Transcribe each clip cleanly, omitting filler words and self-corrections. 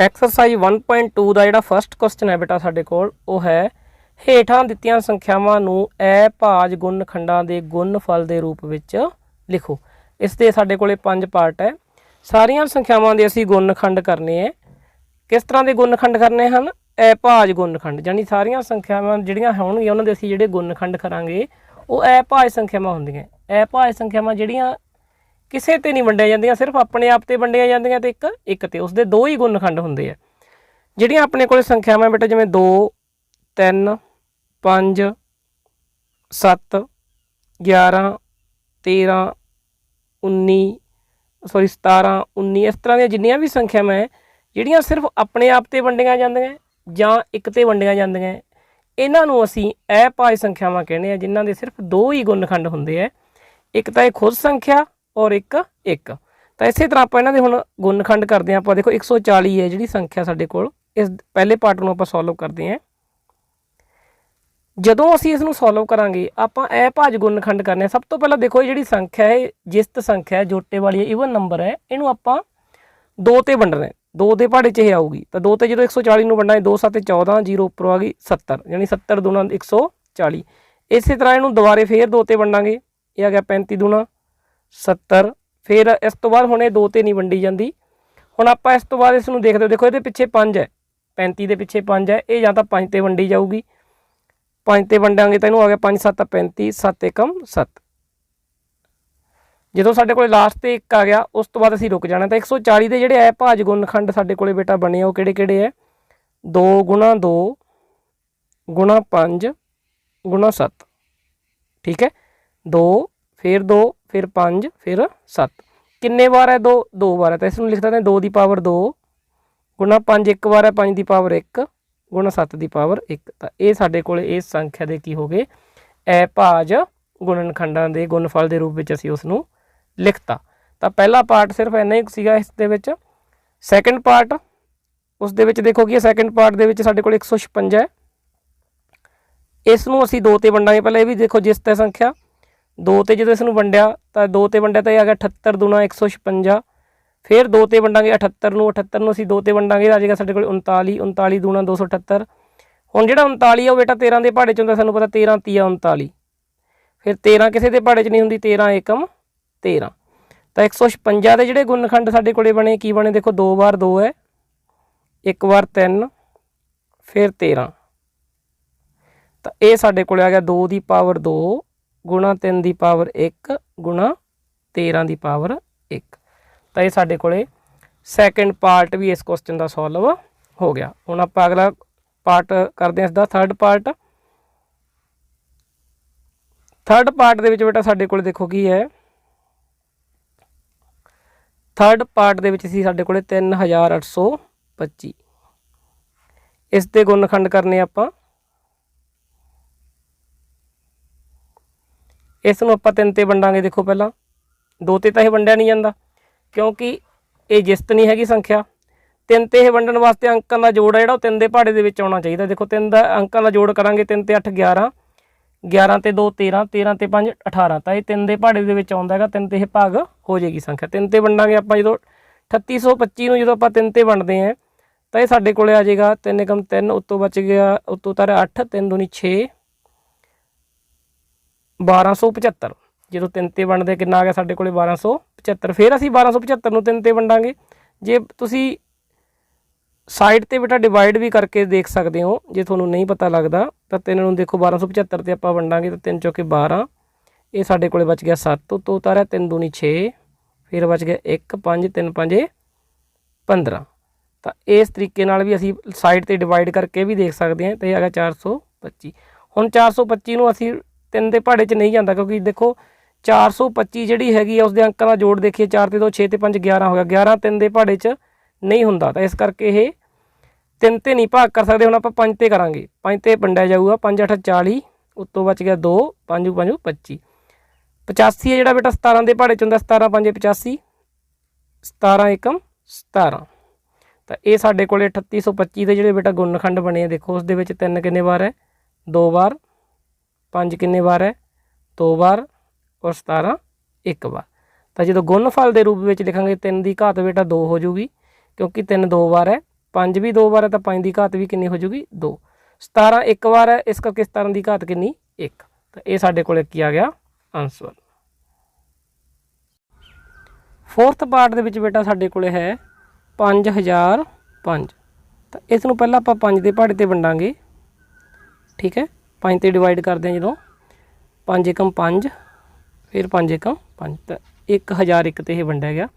Exercise 1.2 ਦਾ ਜਿਹੜਾ first question ਹੈ ਬੇਟਾ ਸਾਡੇ ਕੋਲ ਉਹ ਹੈ ਹੇਠਾਂ ਦਿੱਤੀਆਂ ਸੰਖਿਆਵਾਂ ਨੂੰ ਐ ਭਾਜ ਗੁਣਨਖੰਡਾਂ ਦੇ ਗੁਣਨਫਲ ਦੇ ਰੂਪ ਵਿੱਚ ਲਿਖੋ। ਇਸ ਦੇ ਸਾਡੇ ਕੋਲੇ 5 ਪਾਰਟ ਹੈ। ਸਾਰੀਆਂ ਸੰਖਿਆਵਾਂ ਦੇ ਅਸੀਂ ਗੁਣਨਖੰਡ ਕਰਨੇ ਹੈ। ਕਿਸ ਤਰ੍ਹਾਂ ਦੇ ਗੁਣਨਖੰਡ ਕਰਨੇ ਹਨ? ਐ ਭਾਜ ਗੁਣਨਖੰਡ, ਯਾਨੀ ਸਾਰੀਆਂ ਸੰਖਿਆਵਾਂ ਜਿਹੜੀਆਂ ਹੋਣਗੀਆਂ ਉਹਨਾਂ ਦੇ ਅਸੀਂ ਜਿਹੜੇ ਗੁਣਨਖੰਡ ਕਰਾਂਗੇ ਉਹ ਐ ਭਾਜ ਸੰਖਿਆਵਾਂ ਹੁੰਦੀਆਂ। ਐ ਭਾਜ ਸੰਖਿਆਵਾਂ ਜਿਹੜੀਆਂ ਕਿਸੇ ਤੇ नहीं वंडिया जांदियां, सिर्फ अपने आप ते वंडिया जांदियां ते एक ते उसदे दो ही गुणनखंड हुंदे आ। जिहड़ियां अपने कोल संख्यावां बेटा जिवें 2 3 5 7 11 13 19 17 19 इस तरह दी जिन्नियां भी संख्यावां है जिहड़ियां सिर्फ अपने आप ते वंडिया जांदियां जां एक ते वंडिया जांदियां, इन्हां नूं असीं अभाज्य संख्यावां कहने आ जिन्हां दे सिर्फ दो ही गुणनखंड हुंदे आ। एक तां खुद संख्या और एक एक। तो इस तरह आप इन्होंने हुण गुणनखंड करते हैं। आप देखो 140 है जी संख्या साडे कोल, इस पहले पार्ट में आप सॉल्व करते हैं। जदों असीं इसनूं सॉल्व करांगे आप अभाज्य गुणनखंड करने। सब तो पहला देखो जी संख्या है जिस्त संख्या है, जोटे वाली इवन नंबर है, इनू आप दो ते वंडना है। दो के पहाड़े च आऊगी तो दो ते जो 140 में वंडा 2 7 14 जीरो उपरों आ गई 70, यानी 70 दूना 140। इस तरह इनू दोबारे फिर दो ते वंडांगे, ये आ गया 35 दूना 70। फिर इस तो बाद हुणे दो ते नहीं वंडी जाती। हुण आप इस तो बाद इसनूं देखते हो, देखो ये पिछे 5 है, 35 के पिछे 5 है, ये जां तां 5 ते वंडी जाऊगी। 5 ते वंडांगे तो इनू आ गया 5 7 35, 7 एकम 7। जो साडे कोले लास्ट ते एक आ गया उस तो बाद असीं रुक जाना। तो 140 के जिहड़े अभाज्य गुणनखंड साडे कोले बेटा बने वो किहड़े किहड़े है? 2 गुणा 2 गुणा 5 गुणा 7, ठीक है। 2 फिर 2 फिर 5 फिर 7। किन्ने बार है? 2 2 बार है। तो इसमें लिख देते हैं 2 की पावर 2 गुणा 5 एक बार है, 5 की पावर 1 गुणा 7 की पावर 1। तो ये साडे कोले इस संख्या के की हो गए अभाज्य गुणनखंडां दे गुणनफल के रूप में असीं उसनूं लिखता। तो पहला पार्ट सिर्फ इन्ना ही सीगा इस दे विच। सैकेंड पार्ट उस दे विच देखो कि सैकेंड पार्ट दे विच साडे कोल 156 है। इसनूं असीं दो ते वंडांगे। पहले ये भी देखो जिसत है संख्या, दो ते जो इसनूं वंडिया तो दो ते वंडिया तो यह आ गया 78 दूना 156। फिर दो ते वंडांगे 78 नूं, 78 नूं असीं दो ते वंडांगे आ जाएगा साडे कोल 39, 39 दूना 278। हुण जिहड़ा 39 है बेटा 13 के पहाड़े च हुंदा, सानूं पता 13 तीया 39। फिर 13 किसी के पहाड़े च नहीं हुंदी, 13 एकम 13। तो 156 के जिहड़े गुणनखंड साडे कोले बने की बने? देखो 2 बार 2 है, एक बार 3 फिर 13। तो ये साडे कोले आ गया 2 की पावर 2 गुणा 3 की पावर 1 गुणा 13 की पावर 1। तो ये साडे कोले सैकेंड पार्ट भी इस क्वेश्चन का सॉल्व हो गया। हुण आप अगला पार्ट करते हैं इसका थर्ड पार्ट। थर्ड पार्ट दे विच बेटा साडे कोले देखो की है, थर्ड पार्ट दे विच साडे कोले 3825 इस दे गुणनखंड करने आपां। इसनूं आपां 3 ते वंडांगे। देखो पहला 2 ते तां ये वंडिया नहीं जाता क्योंकि ये जिस्त नहीं हैगी संख्या। 3 ते वंडण वास्ते अंकां का जोड़ है जिहड़ा 3 के पहाड़े दे विच आउणा चाहीदा। देखो 3 का अंकां का जोड़ करांगे, 3 ते 8 11, 11 ते 2 13, 13 ते 5 18। तो ये 3 के पहाड़े दे विच आउंदा हैगा, 3 ते ये भाग हो जाएगी संख्या। 3 ते वंडांगे आपां जो 3825 नूं जदों आपां 3 ते वंडदे हैं तो ये साडे कोले आ जाएगा 3 एकम 3, उत्तों बच गया उत्तों उतारे 8, 3 दूनी 6 1275। जो 3 ते वंडदे कितना आ गया साडे कोले 1275। फिर असीं 1275 नूं 3 ते वंडांगे। जे तुसीं साइड ते बेटा डिवाइड भी करके देख सकते हो, जे तुहानूं नहीं पता लगता तो 3 नूं देखो 1275 ते आपां वंडांगे तो 3 चौके 12, ये साडे कोले बच गया 7, उत्तों उतारिया 3 दूनी 6, फिर बच गया 1 5 3 5 15। तो इस तरीके नाल भी असीं साइड ते डिवाइड करके भी देख सकते हैं। तो ये आ गया 425। हुण 425 नूं असीं 3 के पहाड़े च नहीं जाता क्योंकि देखो 425 जिहड़ी हैगी उसके अंकां का जोड़ देखिए 4 ते 2 6 ते 5 11 हो गया। 11 3 के पहाड़े च नहीं हुंदा, तो इस करके ये 3 ते नहीं भाग कर सकते। हुण आपां 5 ते करांगे, 5 ते वंडिया जाऊगा, 5 8 40, उत्तों बच गया 2, 5 5 25। 85 है जिहड़ा बेटा 17 के पहाड़े च हुंदा, 17 5 85, 17 एकम 17। तो ये साडे कोले 3825 के जिहड़े बेटा गुणनखंड बने देखो उस दे विच 3 किन्ने बार है? 2 बार, 5 किन्ने बार है? 2 बार और 17 एक बार। तो जो गुणनफल के रूप में लिखांगे 3 की घात बेटा 2 हो जूगी क्योंकि 3 2 बार है 5 भी 2 बार है तो 5 की घात भी कितनी हो जूगी 2। 17 एक बार है, इस करके 17 की घात कितनी 1। तो ये साढ़े को की आ गया आंसर। फोर्थ पार्ट के बेटा साढ़े को है 5005। तो इस पहला आप 5 के पहाड़े पर वंडांगे, ठीक है। 5 से डिवाइड करते हैं जो 5 एकम 5, फिर 5 एकम 5, तो 1001 तो यह वंडिया गया।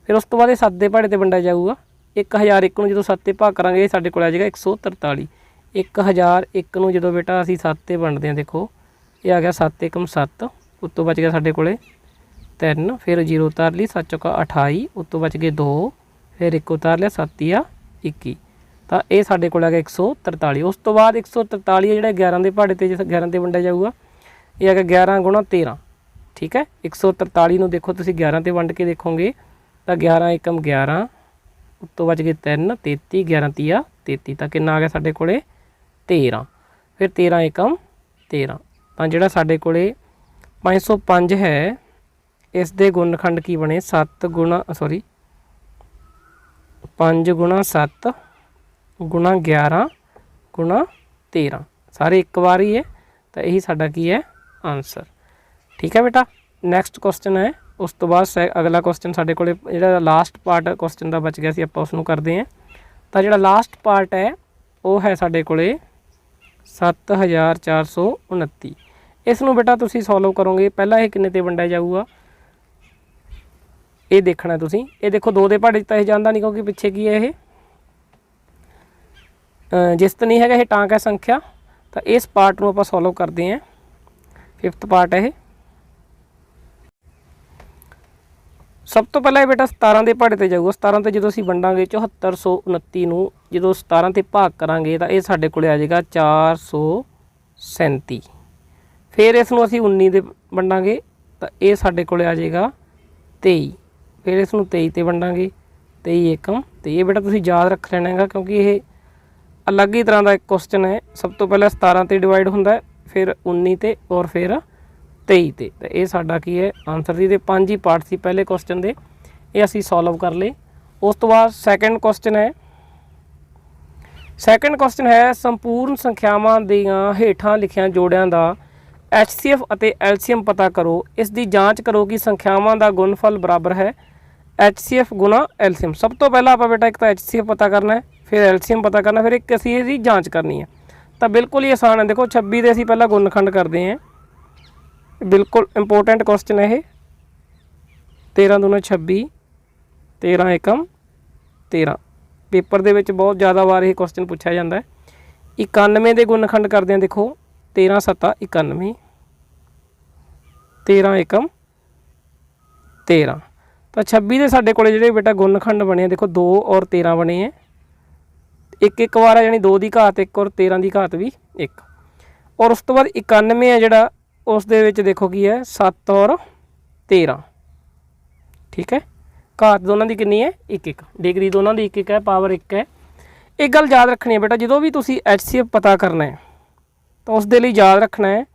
फिर उस तो बाद 7 के पहाड़े पर वंडिया जाऊगा। 1001 में जो 7 से भाग करा साढ़े को आ जाएगा 143। 1001 में जो बेटा असी 7 से वंडते हैं, देखो ये आ गया 7 एकम 7, उत्तों बच गया साढ़े को 3, फिर 0 उतार ली, 7 चौका 28, उत्तों बच गए 2, फिर 1 उतार लिया, 7 या 21। तो ये साढ़े को आ गया 143। उस तो बाद 143 है जो 11 के पहाड़े पर 11 से वंडिया जाऊगा, ये आ गया 11 गुणा 13, ठीक है। 143 में देखो तुम 11 से वंड के देखोगे तो 11 एकम 11, उत्तों बच गए 3, 33, 11 तिया 33, तो कितना आ गया साढ़े को 13। फिर 13 एकम 13, तो जोड़ा साढ़े को 505 है, इस दे गुणखंड की बने 7 गुणा 5 गुणा 7 गुणा 11 गुणा 13, सारे एक बार ही है। तो यही साडा की है आंसर, ठीक है बेटा। नैक्सट क्वेश्चन है, उस तो बाद अगला क्वेश्चन साढ़े को जो लास्ट पार्ट क्वेश्चन का बच गया सी, आप उसनूं करते हैं। तो जो लास्ट पार्ट है वो है साढ़े को 7429। इसनूं बेटा तुसीं सॉल्व करोगे, पहला ये किन्ने ते वंडिया जाऊगा ये देखना तुसीं। ये देखो 2 के पहाड़े तो यह जाता नहीं, क्योंकि पिछे की है ये जिस्त नहीं है, टांक है संख्या। तो इस पार्ट में आप सॉल्व करते हैं। 5th पार्ट है। सब तो पहले बेटा 17 के पहाड़े पर जाऊगा। 17 से जो असीं वंडांगे 7429 जो 17 से भाग करांगे तो ये साढ़े को आ जाएगा 437। फिर इसनूं असीं 19 से वंडांगे तो ये साढ़े को आ जाएगा 23। फिर इसनूं 23 से वंडांगे 23 एकम। तो ये बेटा तुसीं याद रख लेना है, क्योंकि ये अलग ही तरह का एक क्वेश्चन है। सब तो पहले 17 से डिवाइड होंदा है, फिर 19 से और फिर 23 ते। तो ये साडा की है आंसर सी। 5 ही पार्ट सी पहले क्वेश्चन के, ये असीं सॉल्व कर ले। उस तो बाद सैकेंड क्वेश्चन है। सैकेंड क्वेश्चन है संपूर्ण संख्यावां दीआं हेठां लिखियां जोड़ियां दा HCF ਅਤੇ LCM पता करो। इस दी जांच करो कि संख्यावां दा गुणफल बराबर है HCF गुणा LCM। सब तो पहला आप बेटा एक तो HCF पता करना है, फिर LCM पता करना, फिर एक असीं इसदी जांच करनी है। तो बिल्कुल ही आसान है। देखो 26 दे असीं पहला गुणखंड करते हैं, बिल्कुल इंपोर्टेंट क्वेश्चन है ये। 13 दूना 26, 13 एकम 13। पेपर दे विच बहुत ज़्यादा बार ये क्वेश्चन पूछा जाता है। 91 के गुणखंड करते हैं, देखो 13 7 91, 13 एकम 13। तो 26 के साढ़े को जो बेटा गुणखंड बने, देखो 2 और 13 बने हैं। एक बार है, यानी 2 की घात 1 और 13 की घात भी 1। और उस तो बाद 91 है जोड़ा, उस दे विच देखो की है 7 और 13, ठीक है। घात दोनों की कितनी है 1 डिग्री, दोनों की 1 है, पावर 1 है। एक गल याद रखनी है बेटा, जो भी तुसी HCF पता करना है तो उस दे लई याद रखना है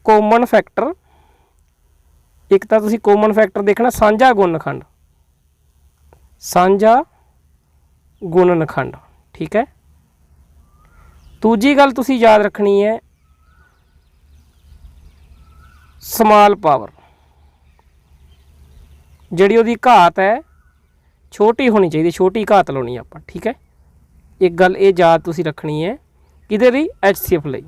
कॉमन फैक्टर। एक तो तुसी कॉमन फैक्टर देखना साझा गुणनखंड, साझा गुणनखंड, ठीक है। दूजी गल तुसी याद रखनी है स्मॉल पावर, जिहड़ी उहदी घात है छोटी होनी चाहिए, छोटी घात लानी आप, ठीक है। एक गल ये याद तुसी रखनी है किहदे लई HCF लई।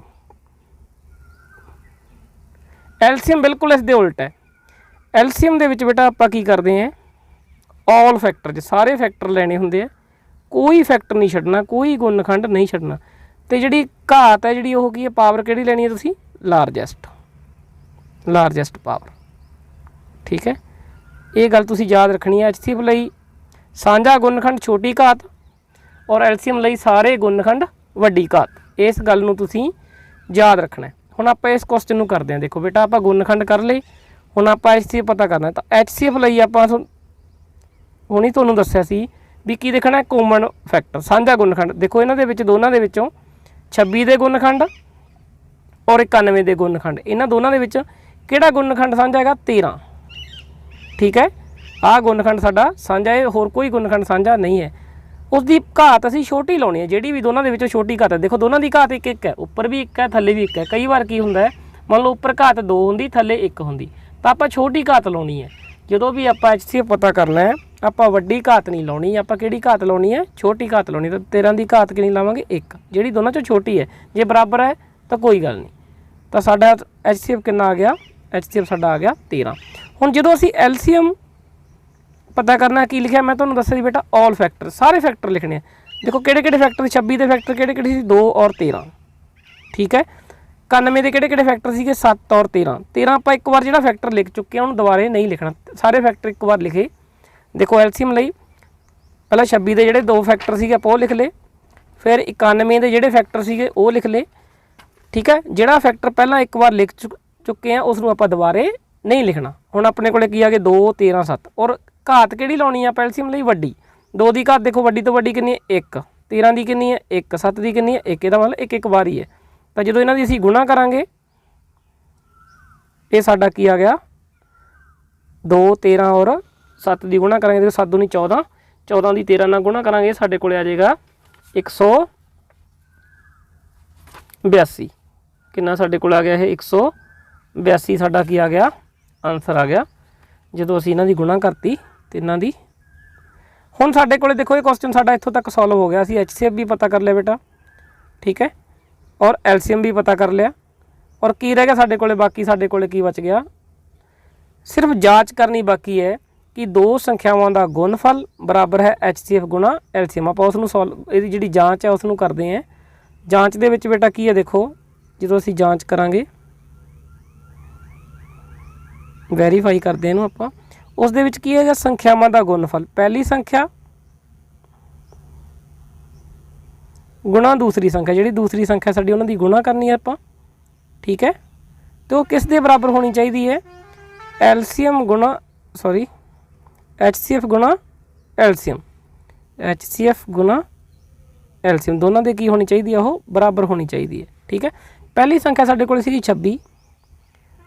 LCM बिल्कुल इस दे उल्ट है। LCM दे विच बेटा आपां की करदे हैं, ऑल फैक्टर च सारे फैक्टर लैने हुंदे आ, कोई फैक्टर नहीं छड्डना, कोई गुणनखंड नहीं छड्डना। ते जिहड़ी घात है जिहड़ी ओह की है पावर किहड़ी लैनी है तुसी लार्जेस्ट, लार्जेस्ट पावर, ठीक है। ये गल तुसी याद रखनी है। HCF लई साझा गुणनखंड छोटी घात और LCM लई सारे गुणनखंड वड्डी घात। इस गल नूं तुसी याद रखना है। हुण आपां इस क्वेश्चन नूं करदे हां। देखो बेटा आपां गुणनखंड कर लए, हुण आपां HCF पता करना। तो HCF लई आपां हुणी तुहानूं दस्सिआ सी भी की देखना है कॉमन फैक्टर साझा गुणनखंड। देखो इन्हां दे विच दोनां दे विचों 26 दे गुणनखंड और 91 दे गुणनखंड, इन्हां दोनां दे विच किहड़ा गुणनखंड साझा हैगा 13, ठीक है। आह गुणनखंड साडा साझा है, होर कोई गुणनखंड साझा नहीं है। उसकी घात असीं छोटी लाउणी है, जिहड़ी भी दोनों के विचों छोटी घात है। देखो दोनों की घात एक एक है, उपर भी एक है थल्ले भी एक है। कई बार की हुंदा है मान लो उपर घात 2 हुंदी थल्ले 1 हुंदी, तो आपां छोटी घात लाउणी है। ਜਦੋਂ भी आप HCF पता करना है ਆਪਾਂ ਵੱਡੀ घात नहीं लाउणी, ਆਪਾਂ ਕਿਹੜੀ घात लाउणी है छोटी घात लाउणी। तो 13 की घात कितनी लावांगे 1, ਜਿਹੜੀ दोनों चों छोटी है। जे बराबर है तो कोई गल नहीं, तो साडा HCF कितना आ गया, HCF साडा आ गया 13। हुण जदों असीं LCM पता करना की लिखा मैं तुहानूं दस्सिआ जी बेटा ऑल फैक्टर, सारे फैक्टर लिखने। देखो किहड़े-किहड़े फैक्टर 26 के फैक्टर किहड़े-किहड़े सी 2 और 13, ठीक है। 91 के किहड़े-किहड़े फैक्टर सीगे 7 और 13। 13 आप एक बार जिहड़ा फैक्टर लिख चुके हैं उन्होंने दोबारे नहीं लिखना, सारे फैक्टर एक बार लिखे। देखो LCM लई पहला 26 के जिहड़े 2 फैक्टर सीगे आप वो लिख ले, फिर 91 के जिहड़े फैक्टर सीगे वो लिख ले, ठीक है। जिहड़ा फैक्टर पहला एक बार लिख चुके हैं उसनूं आपां दोबारे नहीं लिखना। हुण अपने कोले की आ गए 2 13 7, और घात किहड़ी लाउणी है LCM लई वड्डी। 2 की घात देखो वड्डी तो वड्डी कितनी है 1, 13 की कितनी है 1, 7 की कितनी है 1, इहदा मतलब एक एक बार ही है। तो जो इन्हों की असीं गुणा करांगे ये साडा की आ गया 2 13 और 7 की गुणा करांगे, देखो 7 दूनी 14, 14 की 13 नाल गुणा करांगे साडे कोले आ जाएगा 182। कितना साडे कोल आ गया है 182 साडा की आ गया आंसर आ गया जो असीं इन्हां दी गुणा करती तिन्हां दी। हुण साडे कोले देखो ये क्वेश्चन साडा इत्थों तक सॉल्व हो गया। असीं HCF भी पता कर लिया बेटा, ठीक है, और LCM भी पता कर लिया। और की रह गया साडे कोले, बाकी साडे कोले की बच गया, सिर्फ जांच करनी बाकी है कि दो संख्यावां दा गुणफल बराबर है HCF गुणा LCM। आपां उसनूं सॉल्व इहदी जिहड़ी जांच है उसनूं करदे हैं। जांच दे विच बेटा की है देखो, जदों असीं जांच करांगे वैरीफाई करदे इहनूं आपां, उस दे विच की है संख्यावां दा गुणफल, पहली संख्या गुणा दूसरी संख्या, जी दूसरी संख्या साडी उन्हां दी गुणा करनी है आपां, ठीक है। तो किस दे बराबर होनी चाहिए है LCM गुणा HCF गुणा LCM, HCF गुणा LCM दोनों दे की होनी चाहिए है, वो बराबर होनी चाहिए है, ठीक है। पहली संख्या साडे कोल सीगी 26,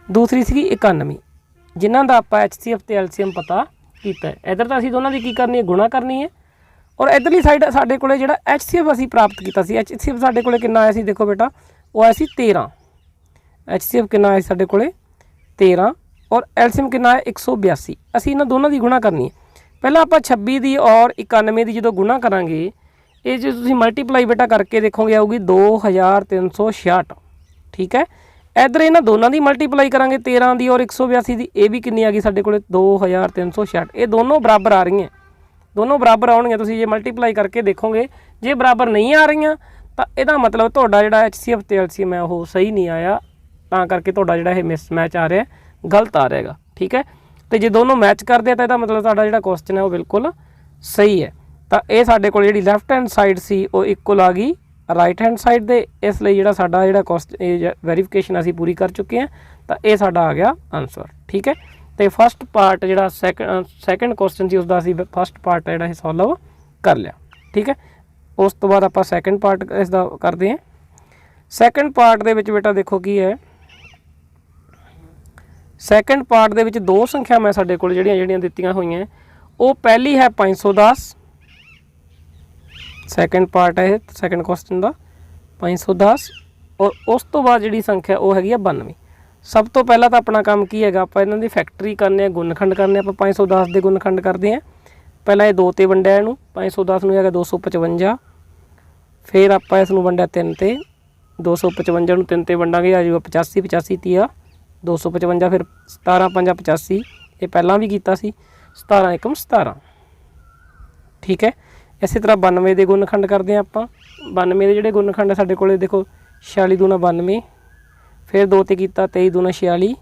दूसरी सीगी 91, जिन्हां दा आपां HCF ते LCM पता कीता है। इधर तो असीं दोनों दी की करनी है गुणा करनी है, और इधरली साइड साडे कोले जिहड़ा HCF असीं प्राप्त कीता सी, HCF साडे कोले कितना आया सी देखो बेटा, वो आया सी 13। HCF कितना आया साडे कोले 13, और LCM कितना आया 182। असीं इन्हां दोनों की गुणा करनी है। पहला आपां 26 की और 91 की जो गुणा करांगे, ये जो तुसीं मल्टीप्लाई बेटा करके देखोगे आऊगी 2366, ठीक है। इधर इन्हां दोनों की मल्टीप्लाई करांगे 13 की और 182 की, ये भी कितनी आ गई साडे कोले 2366। ये दोनों बराबर आ रही हैं, दोनों बराबर आउणगीਆਂ। तुसीं जे मल्टीप्लाई करके देखोगे, जे बराबर नहीं आ रही तो यदा मतलब तुहाडा जिहड़ा HCF ते LCM है वो सही नहीं आया, तां करके तुहाडा जिहड़ा ये मिसमैच आ रहा है, गलत आ रहेगा, ठीक है। तो जे दोनों मैच करते तो यदा मतलब तुहाडा जिहड़ा क्वेश्चन है वो बिल्कुल सही है। तो ये साडे कोल जिहड़ी लैफ्ट हैंड साइड सी वो इक्वल आ गई राइट हैंड साइड दे, इसलिए जिहड़ा साडा जिहड़ा क्वेश्चन वेरीफिकेशन असीं पूरी कर चुके हैं, तो ये साडा आ गया आंसर, ठीक है। तो फस्ट पार्ट जिहड़ा सैकेंड क्वेश्चन सी उसदा असीं फस्ट पार्ट जिहड़ा सॉल्व कर लिया, ठीक है। उस तो बाद आपां सैकेंड पार्ट इसदा करदे हैं। सैकेंड पार्ट दे विच बेटा देखो की है, सैकेंड पार्ट दे विच दो संख्यावां साडे कोल जिहड़ियां दित्तियां होईयां, वो पहली है 510, सैकेंड पार्ट है सैकेंड क्वेश्चन का 510, और उस तो बाद जिहड़ी संख्या वो हैगी 92। सब तो पहला तो अपना काम की है, आप इन्हों की फैक्टरी करने, गुणखंड करने। आप 510 के गुणखंड करते हैं, पहला ये 2 ते वंडिया इनू 510 में है 255, फिर आप इस वंडिया 3 ते 255 में 3 ते वंडांगे आ जाएगा 85, 85 30 255, फिर 17 5 85, ये पहला भी किया 17 एकम 17, ठीक है। इस तरह 92 के गुणखंड करते हैं आप। 92 के जोड़े गुणखंड साढ़े को देखो 46 दूना 92, फिर 2 ते किया 23 दूना 46,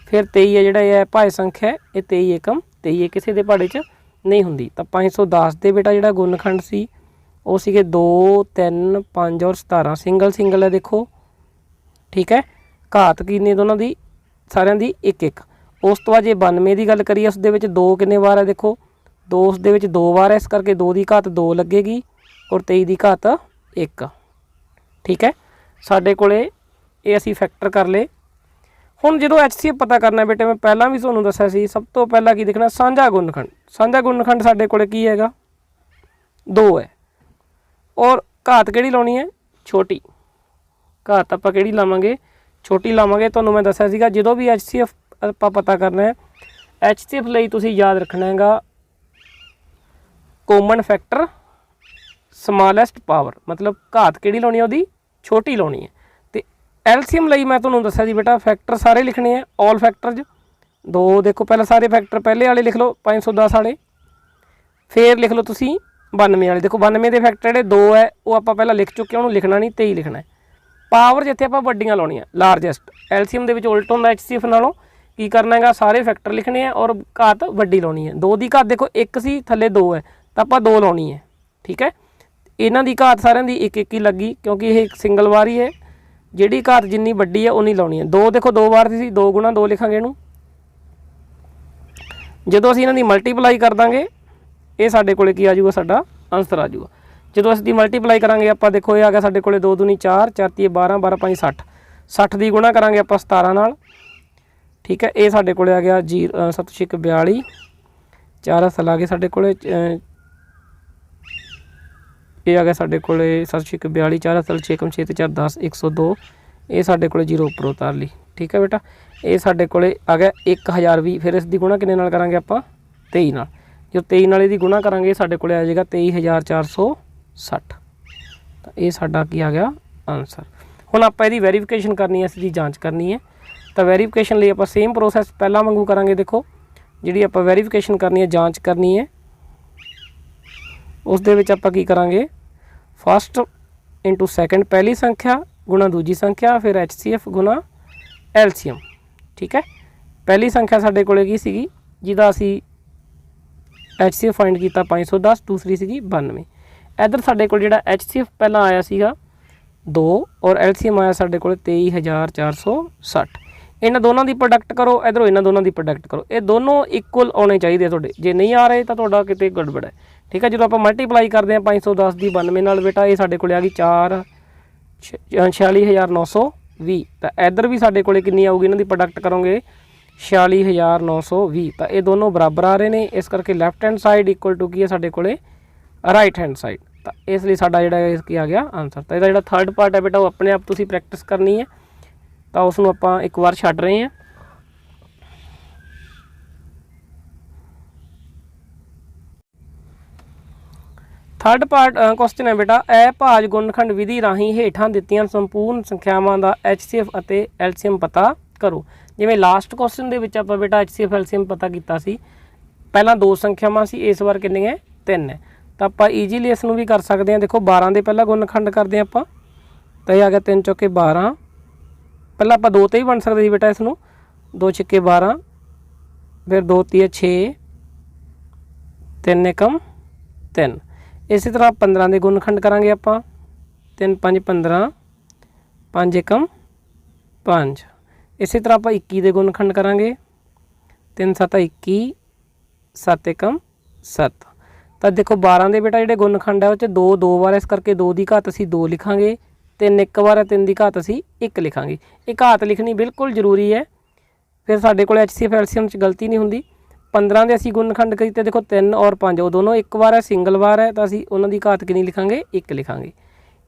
फिर 23 है जोड़ा भाज्य संख्या है, ये 23 एकम 23 किसी के पहाड़े च नहीं होंगी। तो 510 के बेटा जोड़ा गुणखंड सी वो सीगे 2 3 5 और 17, सिंगल सिंगल है देखो, ठीक है। घात किन्नी दोनों की सारिਆਂ ਦੀ 1-1। उस तो बाद जे 92 की गल करिए, उस दे विच 2 कितने बार है देखो, 2 उस दे विच 2 बार है, इस करके 2 की घात 2 लगेगी और 23 की घात 1, ठीक है। साडे कोले ये असीं फैक्टर कर ले। हुण जो HCF पता करना बेटे, मैं पहला भी तुहानूं दस्सिया सी, सब तो पहला की देखना साझा गुणखंड। साझा गुणखंड साडे कोले की हैगा 2 है, ਔਰ ਘਾਤ ਕਿਹੜੀ ਲਾਉਣੀ ਹੈ? ਛੋਟੀ। ਘਾਤ ਆਪਾਂ ਕਿਹੜੀ ਲਾਵਾਂਗੇ? ਛੋਟੀ ਲਾਵਾਂਗੇ। ਤੁਹਾਨੂੰ ਮੈਂ ਦੱਸਿਆ ਸੀਗਾ ਜਦੋਂ ਵੀ HCF ਆਪਾਂ ਪਤਾ ਕਰਨਾ ਹੈ, HCF ਲਈ ਤੁਸੀਂ ਯਾਦ ਰੱਖਣਾ ਹੈਗਾ ਕੋਮਨ ਫੈਕਟਰ ਸਮਾਲੈਸਟ ਪਾਵਰ, ਮਤਲਬ ਘਾਤ ਕਿਹੜੀ ਲਾਉਣੀ ਹੈ? ਉਹਦੀ ਛੋਟੀ ਲਾਉਣੀ ਹੈ। ਤੇ LCM ਲਈ ਮੈਂ ਤੁਹਾਨੂੰ ਦੱਸਿਆ ਸੀ ਬੇਟਾ ਫੈਕਟਰ ਸਾਰੇ ਲਿਖਣੇ ਆ, ਆਲ ਫੈਕਟਰਜ਼। ਦੋ ਦੇਖੋ ਪਹਿਲਾਂ ਸਾਰੇ ਫੈਕਟਰ ਪਹਿਲੇ ਵਾਲੇ ਲਿਖ ਲਓ 510 ਵਾਲੇ, ਫਿਰ ਲਿਖ ਲਓ ਤੁਸੀਂ 92 ਵਾਲੇ। ਦੇਖੋ 92 ਦੇ ਫੈਕਟਰ ਜਿਹੜੇ ਦੋ ਹੈ ਉਹ ਆਪਾਂ ਪਹਿਲਾਂ ਲਿਖ ਚੁੱਕੇ, ਉਹਨੂੰ ਲਿਖਣਾ ਨਹੀਂ, 23 ਲਿਖਣਾ ਹੈ। ਪਾਵਰ ਜਿੱਥੇ ਆਪਾਂ ਵੱਡੀਆਂ ਲਾਉਣੀਆਂ ਲਾਰਜੈਸਟ, LCM ਦੇ ਵਿੱਚ ਉਲਟ ਹੁੰਦਾ HCF ਨਾਲੋਂ। ਕੀ ਕਰਨਾ ਹੈਗਾ? ਸਾਰੇ ਫੈਕਟਰ ਲਿਖਣੇ ਆ ਔਰ ਘਾਤ ਵੱਡੀ ਲਾਉਣੀ ਹੈ। 2 ਦੀ ਘਾਤ ਦੇਖੋ 1 ਸੀ, ਥੱਲੇ 2 ਹੈ ਤਾਂ ਆਪਾਂ 2 ਲਾਉਣੀ ਹੈ, ਠੀਕ ਹੈ। ਇਹਨਾਂ ਦੀ ਘਾਤ ਸਾਰਿਆਂ ਦੀ 1 ਹੀ ਲੱਗੀ ਕਿਉਂਕਿ ਇਹ ਇੱਕ ਸਿੰਗਲ ਵਾਰ ਹੀ ਹੈ। ਜਿਹੜੀ ਘਾਤ ਜਿੰਨੀ ਵੱਡੀ ਹੈ ਉਨੀ ਲਾਉਣੀ ਹੈ। 2 ਦੇਖੋ 2 ਵਾਰ ਦੀ ਸੀ, 2 ਗੁਣਾ 2 ਲਿਖਾਂਗੇ ਇਹਨੂੰ। ਜਦੋਂ ਅਸੀਂ ਇਹਨਾਂ ਦੀ ਮਲਟੀਪਲਾਈ ਕਰ ਦਾਂਗੇ ਇਹ ਸਾਡੇ ਕੋਲੇ ਕੀ ਆ ਜਾਊਗਾ? ਸਾਡਾ ਆਨਸਰ ਆ ਜਾਊਗਾ। ਜਦੋਂ ਅਸੀਂ ਦੀ ਮਲਟੀਪਲਾਈ ਕਰਾਂਗੇ ਆਪਾਂ ਦੇਖੋ ਇਹ ਆ ਗਿਆ ਸਾਡੇ ਕੋਲੇ 2 ਦੂਣੀ 4, 4 ਤੀਏ 12, 12 5 60, 60 ਦੀ ਗੁਣਾ ਕਰਾਂਗੇ ਆਪਾਂ 17 ਨਾਲ, ਠੀਕ ਹੈ। ਇਹ ਸਾਡੇ ਕੋਲੇ ਆ ਗਿਆ 7 6 42, 4 ਅਸਲ ਆ ਗਏ ਸਾਡੇ ਕੋਲੇ, ਇਹ ਆ ਗਿਆ ਸਾਡੇ ਕੋਲੇ 7 6 42, 4 ਅਸਲ 6 6 ਤੇ 4 10, 102। ਇਹ ਸਾਡੇ ਕੋਲੇ 0 ਉੱਪਰ ਉਤਾਰ ਲਈ, ਠੀਕ ਹੈ ਬੇਟਾ। ਇਹ ਸਾਡੇ ਕੋਲੇ ਆ ਗਿਆ 1020। ਫਿਰ ਇਸ ਦੀ ਗੁਣਾ ਕਿੰਨੇ ਨਾਲ ਕਰਾਂਗੇ ਆਪਾਂ? 23 ਨਾਲ। ਜੋ 23 ਨਾਲ ਇਹਦੀ ਗੁਣਾ ਕਰਾਂਗੇ ਸਾਡੇ ਕੋਲੇ ਆ ਜਾਏਗਾ 23460। ਤਾਂ ਇਹ ਸਾਡਾ ਕੀ ਆ ਗਿਆ? ਆਨਸਰ। ਹੁਣ ਆਪਾਂ ਇਹਦੀ ਵੈਰੀਫਿਕੇਸ਼ਨ ਕਰਨੀ ਹੈ, ਇਸ ਦੀ ਜਾਂਚ ਕਰਨੀ ਹੈ। ਤਾਂ ਵੈਰੀਫਿਕੇਸ਼ਨ ਲਈ ਆਪਾਂ ਸੇਮ ਪ੍ਰੋਸੈਸ ਪਹਿਲਾਂ ਵਾਂਗੂ ਕਰਾਂਗੇ। ਦੇਖੋ ਜਿਹੜੀ ਆਪਾਂ ਵੈਰੀਫਿਕੇਸ਼ਨ ਕਰਨੀ ਹੈ, ਜਾਂਚ ਕਰਨੀ ਹੈ, ਉਸ ਦੇ ਵਿੱਚ ਆਪਾਂ ਕੀ ਕਰਾਂਗੇ? ਫਸਟ ਇੰਟੂ ਸੈਕਿੰਡ, ਪਹਿਲੀ ਸੰਖਿਆ ਗੁਣਾ ਦੂਜੀ ਸੰਖਿਆ, ਫਿਰ HCF ਗੁਣਾ LCM, ਠੀਕ ਹੈ। ਪਹਿਲੀ ਸੰਖਿਆ ਸਾਡੇ ਕੋਲੇ ਕੀ ਸੀਗੀ ਜਿਹਦਾ ਅਸੀਂ HCF ਫਾਈਂਡ ਕੀਤਾ 510, ਦੂਸਰੀ ਸੀਗੀ 92। ਇੱਧਰ ਸਾਡੇ ਕੋਲ ਜਿਹੜਾ HCF ਪਹਿਲਾਂ ਆਇਆ ਸੀਗਾ 2 ਔਰ LCM ਆਇਆ ਸਾਡੇ ਕੋਲ 23460। ਇਹਨਾਂ ਦੋਨਾਂ ਦੀ ਪ੍ਰੋਡਕਟ ਕਰੋ, ਇੱਧਰੋਂ ਇਹਨਾਂ ਦੋਨਾਂ ਦੀ ਪ੍ਰੋਡਕਟ ਕਰੋ। ਇਹ ਦੋਨੋਂ ਇਕੁਅਲ ਆਉਣੇ ਚਾਹੀਦੇ ਤੁਹਾਡੇ, ਜੇ ਨਹੀਂ ਆ ਰਹੇ ਤਾਂ ਤੁਹਾਡਾ ਕਿਤੇ ਗੜਬੜ ਹੈ, ਠੀਕ ਹੈ। ਜਦੋਂ ਆਪਾਂ ਮਲਟੀਪਲਾਈ ਕਰਦੇ ਹਾਂ 510 ਦੀ 92 ਨਾਲ ਬੇਟਾ ਇਹ ਸਾਡੇ ਕੋਲ ਆ ਗਈ 4,46,920। ਤਾਂ ਇੱਧਰ ਵੀ ਸਾਡੇ ਕੋਲ ਕਿੰਨੀ ਆਊਗੀ? ਇਹਨਾਂ ਦੀ ਪ੍ਰੋਡਕਟ ਕਰੋਗੇ 46,920। ਤਾਂ ਇਹ ਦੋਨੋਂ ਬਰਾਬਰ ਆ ਰਹੇ ਨੇ, ਇਸ ਕਰਕੇ left hand side equal to ਕੀ ਹੈ ਸਾਡੇ ਕੋਲੇ? Right hand side. ਤਾਂ ਇਸ ਲਈ ਸਾਡਾ ਜਿਹੜਾ ਇਸ ਕੀ ਆ ਗਿਆ? ਆਨਸਰ। ਤਾਂ ਇਹਦਾ ਜਿਹੜਾ ਥਰਡ ਪਾਰਟ ਹੈ ਬੇਟਾ ਉਹ ਆਪਣੇ ਆਪ ਤੁਸੀਂ ਪ੍ਰੈਕਟਿਸ ਕਰਨੀ ਹੈ, ਤਾਂ ਉਸ ਨੂੰ ਆਪਾਂ ਇੱਕ ਵਾਰ ਛੱਡ ਰਹੇ ਹਾਂ। ਥਰਡ ਪਾਰਟ ਕੁਐਸਚਨ ਹੈ ਬੇਟਾ, ਇਹ ਭਾਜ ਗੁਣਨਖੰਡ ਵਿਧੀ ਰਾਹੀਂ ਹੇਠਾਂ ਦਿੱਤੀਆਂ ਸੰਪੂਰਨ ਸੰਖਿਆਵਾਂ ਦਾ HCF ਅਤੇ LCM ਪਤਾ ਕਰੋ। ਜਿਵੇਂ ਲਾਸਟ ਕੁਐਸਚਨ ਦੇ ਵਿੱਚ ਆਪਾਂ ਬੇਟਾ HCF LCM ਪਤਾ ਕੀਤਾ ਸੀ, ਪਹਿਲਾਂ 2 ਸੰਖਿਆਵਾਂ ਸੀ, ਇਸ ਵਾਰ ਕਿੰਨੀਆਂ? 3 ਹੈ। ਤਾਂ ਆਪਾਂ ਈਜ਼ੀਲੀ ਇਸ ਨੂੰ ਵੀ ਕਰ ਸਕਦੇ ਹਾਂ। ਦੇਖੋ 12 ਦੇ ਪਹਿਲਾਂ ਗੁਣਨਖੰਡ ਕਰਦੇ ਹਾਂ ਆਪਾਂ, ਤਾਂ ਇਹ ਆ ਗਿਆ 3 ਚੌਕੇ 12। ਪਹਿਲਾਂ ਆਪਾਂ 2 ਤੇ ਹੀ ਬਣ ਸਕਦੇ ਸੀ ਬੇਟਾ ਇਸ ਨੂੰ, 2 ਛਿੱਕੇ 12, ਫਿਰ 2 ਤੀਏ 6, 3 ਏਕਮ 3। ਇਸੇ ਤਰ੍ਹਾਂ 15 ਦੇ ਗੁਣਨਖੰਡ ਕਰਾਂਗੇ ਆਪਾਂ, 3 5 15, 5 ਏਕਮ 5। ਇਸੇ ਤਰ੍ਹਾਂ ਆਪਾਂ 21 ਦੇ ਗੁਣਨਖੰਡ ਕਰਾਂਗੇ, 3 7 21, 7 ਏਕਮ 7। ਤਾਂ ਦੇਖੋ 12 ਦੇ ਬੇਟਾ ਜਿਹੜੇ ਗੁਣਨਖੰਡ ਹੈ ਉਹ 'ਚ 2 2 ਵਾਰ, ਇਸ ਕਰਕੇ 2 ਦੀ ਘਾਤ ਅਸੀਂ 2 ਲਿਖਾਂਗੇ। 3 ਇੱਕ ਵਾਰ ਹੈ, 3 ਦੀ ਘਾਤ ਅਸੀਂ 1 ਲਿਖਾਂਗੇ। ਇਹ ਘਾਤ ਲਿਖਣੀ ਬਿਲਕੁਲ ਜ਼ਰੂਰੀ ਹੈ, ਫਿਰ ਸਾਡੇ ਕੋਲ HCF LCM 'ਚ ਗਲਤੀ ਨਹੀਂ ਹੁੰਦੀ। 15 ਦੇ ਅਸੀਂ ਗੁਣਨਖੰਡ ਕੀਤੇ, ਦੇਖੋ 3 ਔਰ 5 ਉਹ ਦੋਨੋਂ ਇੱਕ ਵਾਰ ਹੈ, ਸਿੰਗਲ ਵਾਰ ਹੈ, ਤਾਂ ਅਸੀਂ ਉਹਨਾਂ ਦੀ ਘਾਤ ਕਿੰਨੀ ਲਿਖਾਂਗੇ? 1 ਲਿਖਾਂਗੇ।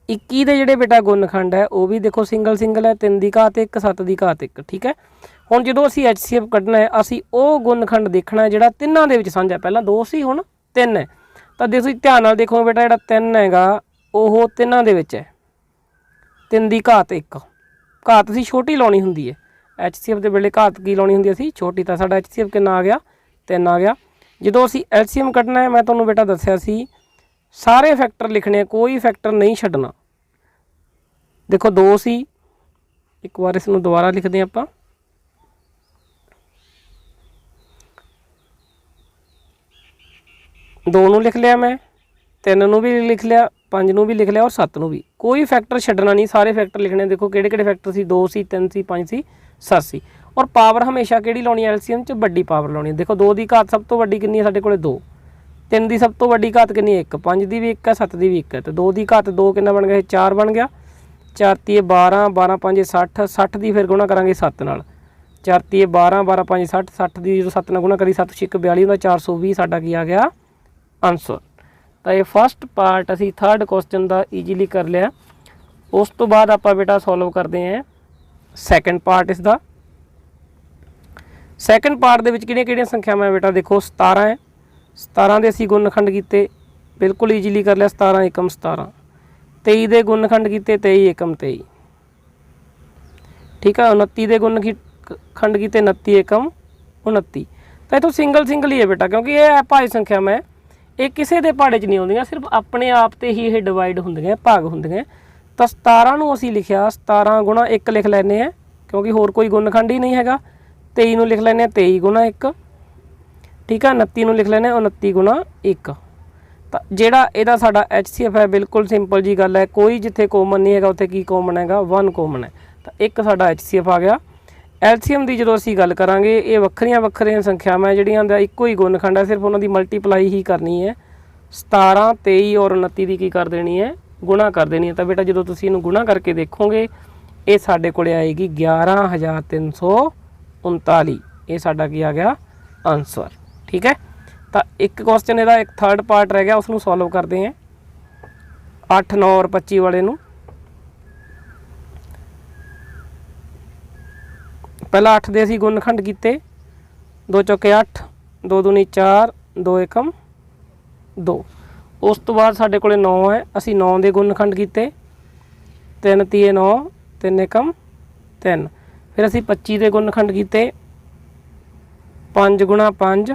21 ਦੇ ਜਿਹੜੇ ਬੇਟਾ ਗੁਣਨਖੰਡ ਹੈ ਉਹ ਵੀ ਦੇਖੋ ਸਿੰਗਲ ਸਿੰਗਲ ਹੈ, 3 ਦੀ ਘਾਤ 1, 7 ਦੀ ਘਾਤ 1, ਠੀਕ ਹੈ। ਹੁਣ ਜਦੋਂ ਅਸੀਂ HCF ਕੱਢਣਾ ਹੈ ਅਸੀਂ ਉਹ ਗੁਣਨਖੰਡ ਦੇਖਣਾ ਜਿਹੜਾ ਤਿੰਨਾਂ ਦੇ ਵਿੱਚ ਸਾਂਝਾ, ਪਹਿਲਾਂ 2 ਸੀ ਹੁਣ 3 ਹੈ। ਤਾਂ ਤੁਸੀਂ ਧਿਆਨ ਨਾਲ ਦੇਖੋ ਬੇਟਾ ਜਿਹੜਾ 3 ਹੈਗਾ ਉਹ ਤਿੰਨਾਂ ਦੇ ਵਿੱਚ ਹੈ, 3 ਦੀ ਘਾਤ 1। ਘਾਤ ਅਸੀਂ ਛੋਟੀ ਲਾਉਣੀ ਹੁੰਦੀ ਹੈ, HCF ਦੇ ਵੇਲੇ ਘਾਤ ਕੀ ਲਾਉਣੀ ਹੁੰਦੀ ਅਸੀਂ? ਛੋਟੀ। ਤਾਂ ਸਾਡਾ HCF ਕਿੰਨਾ ਆ ਗਿਆ? 3 ਆ ਗਿਆ। ਜਦੋਂ ਅਸੀਂ LCM ਕੱਢਣਾ ਹੈ ਮੈਂ ਤੁਹਾਨੂੰ ਬੇਟਾ ਦੱਸਿਆ ਸੀ ਸਾਰੇ ਫੈਕਟਰ ਲਿਖਣੇ ਆ, ਕੋਈ ਫੈਕਟਰ ਨਹੀਂ ਛੱਡਣਾ। ਦੇਖੋ 2 ਸੀ, ਇੱਕ ਵਾਰ ਇਸ ਨੂੰ ਦੁਬਾਰਾ ਲਿਖਦੇ ਹਾਂ ਆਪਾਂ, 2 ਨੂੰ ਲਿਖ ਲਿਆ ਮੈਂ, 3 ਨੂੰ ਵੀ ਲਿਖ ਲਿਆ, 5 ਨੂੰ ਵੀ ਲਿਖ ਲਿਆ ਔਰ 7 ਨੂੰ ਵੀ। ਕੋਈ ਫੈਕਟਰ ਛੱਡਣਾ ਨਹੀਂ, ਸਾਰੇ ਫੈਕਟਰ ਲਿਖਣੇ। ਦੇਖੋ ਕਿਹੜੇ ਕਿਹੜੇ ਫੈਕਟਰ ਸੀ? 2 ਸੀ, 3 ਸੀ, 5 ਸੀ, 7 ਸੀ। ਔਰ ਪਾਵਰ ਹਮੇਸ਼ਾ ਕਿਹੜੀ ਲਾਉਣੀ ਹੈ? LCM 'ਚ ਵੱਡੀ ਪਾਵਰ ਲਾਉਣੀ ਹੈ। ਦੇਖੋ 2 ਦੀ ਘਾਤ ਸਭ ਤੋਂ ਵੱਡੀ ਕਿੰਨੀ ਹੈ ਸਾਡੇ ਕੋਲੇ? 2। 3 ਦੀ ਸਭ ਤੋਂ ਵੱਡੀ ਘਾਤ ਕਿੰਨੀ ਹੈ? 1। 5 ਦੀ ਵੀ 1 ਹੈ, 7 ਦੀ ਵੀ 1 ਹੈ। ਤੇ 2 ਦੀ ਘਾਤ 2 ਕਿੰਨਾ ਬਣ ਗਿਆ? 4 ਬਣ ਗਿਆ। 4 ਤੀਏ 12, 12 5 60, 60 ਦੀ ਫਿਰ ਗੁਣਾ ਕਰਾਂਗੇ 7 ਨਾਲ। 4 ਤੀਏ 12, 12 5 60, 60 ਦੀ ਜਦੋਂ 7 ਨਾਲ ਗੁਣਾ ਕਰੀ 7 6 42 ਹੁੰਦਾ 420 ਸਾਡਾ ਕੀ ਆ ਗਿਆ? ਆਨਸਰ। ਤਾਂ ਇਹ ਫਸਟ ਪਾਰਟ ਅਸੀਂ ਥਰਡ ਕੁਐਸਚਨ ਦਾ ਈਜ਼ੀਲੀ ਕਰ ਲਿਆ। ਉਸ ਤੋਂ ਬਾਅਦ ਆਪਾਂ ਬੇਟਾ ਸੋਲਵ ਕਰਦੇ ਹਾਂ ਸੈਕੰਡ ਪਾਰਟ ਇਸ ਦਾ। ਸੈਕੰਡ ਪਾਰਟ ਦੇ ਵਿੱਚ ਕਿਹੜੀਆਂ ਸੰਖਿਆਵਾਂ ਬੇਟਾ ਦੇਖੋ 17 ਹੈ। 17 ਦੇ ਅਸੀਂ ਗੁਣਨਖੰਡ ਕੀਤੇ, ਬਿਲਕੁਲ ਈਜ਼ੀਲੀ ਕਰ ਲਿਆ। 17 ਏਕਮ 17। 23 ਦੇ ਗੁਣਨਖੰਡ ਕੀਤੇ, 23 ਏਕਮ 23। ਠੀਕ ਹੈ। 29 ਦੇ ਗੁਣਨਖੰਡ ਕੀਤੇ, 29 ਏਕਮ 29। ਤਾਂ ਇੱਥੋਂ ਸਿੰਗਲ ਹੀ ਹੈ ਬੇਟਾ, ਕਿਉਂਕਿ ਇਹ ਭਾਜ ਸੰਖਿਆਵਾਂ ਇਹ ਕਿਸੇ ਦੇ ਪਹਾੜੇ 'ਚ ਨਹੀਂ ਆਉਂਦੀਆਂ, ਸਿਰਫ ਆਪਣੇ ਆਪ 'ਤੇ ਹੀ ਇਹ ਡਿਵਾਈਡ ਹੁੰਦੀਆਂ, ਭਾਗ ਹੁੰਦੀਆਂ। ਤਾਂ 17 ਨੂੰ ਅਸੀਂ ਲਿਖਿਆ 17 ਗੁਣਾ 1 ਲਿਖ ਲੈਂਦੇ ਹਾਂ, ਕਿਉਂਕਿ ਹੋਰ ਕੋਈ ਗੁਣਨਖੰਡ ਹੀ ਨਹੀਂ ਹੈਗਾ। 23 ਨੂੰ ਲਿਖ ਲੈਂਦੇ ਹਾਂ 23 ਗੁਣਾ 1। ਠੀਕ ਹੈ। 29 ਨੂੰ ਲਿਖ ਲੈਂਦੇ ਹਾਂ 29 ਗੁਣਾ 1। ਤਾਂ ਜਿਹੜਾ ਇਹਦਾ ਸਾਡਾ HCF ਹੈ, ਬਿਲਕੁਲ ਸਿੰਪਲ ਜੀ ਗੱਲ ਹੈ, ਕੋਈ ਜਿੱਥੇ ਕੋਮਨ ਨਹੀਂ ਹੈਗਾ ਉੱਥੇ ਕੀ ਕੋਮਨ ਹੈਗਾ, 1 ਕੋਮਨ ਹੈ। ਤਾਂ ਇੱਕ ਸਾਡਾ HCF ਆ ਗਿਆ। LCM ਦੀ ਜਦੋਂ ਅਸੀਂ ਗੱਲ ਕਰਾਂਗੇ, ਇਹ ਵੱਖਰੀਆਂ ਸੰਖਿਆਵਾਂ ਜਿਹੜੀਆਂ ਦਾ ਇੱਕੋ ਹੀ ਗੁਣਨਖੰਡ ਹੈ, ਸਿਰਫ ਉਹਨਾਂ ਦੀ ਮਲਟੀਪਲਾਈ ਹੀ ਕਰਨੀ ਹੈ। 17 23 ਔਰ 29 ਦੀ ਕੀ ਕਰ ਦੇਣੀ ਹੈ, ਗੁਣਾ ਕਰ ਦੇਣੀ ਹੈ। ਤਾਂ ਬੇਟਾ ਜਦੋਂ ਤੁਸੀਂ ਇਹਨੂੰ ਗੁਣਾ ਕਰਕੇ ਦੇਖੋਗੇ, ਇਹ ਸਾਡੇ ਕੋਲ ਆਏਗੀ 11339। ਇਹ ਸਾਡਾ ਕੀ ਆ ਗਿਆ, ਆਨਸਰ। ਠੀਕ ਹੈ। ਤਾਂ ਇੱਕ ਕੁਐਸਚਨ ਇਹਦਾ ਇੱਕ ਥਰਡ ਪਾਰਟ ਰਹਿ ਗਿਆ, ਉਸ ਨੂੰ ਸੋਲਵ ਕਰਦੇ ਹਾਂ 8 9 ਔਰ 25 ਵਾਲੇ ਨੂੰ। ਪਹਿਲਾਂ 8 ਦੇ ਅਸੀਂ ਗੁਣਨਖੰਡ ਕੀਤੇ, 2 ਚੌਕੇ 8, 2 ਦੂਣੀ 4, 2 ਏਕਮ 2। ਉਸ ਤੋਂ ਬਾਅਦ ਸਾਡੇ ਕੋਲ 9 ਹੈ, ਅਸੀਂ 9 ਦੇ ਗੁਣਨਖੰਡ ਕੀਤੇ, 3 ਤੀਏ 9, 3 ਏਕਮ 3। ਫਿਰ ਅਸੀਂ 25 ਦੇ ਗੁਣਨਖੰਡ ਕੀਤੇ, 5 ਗੁਣਾ 5,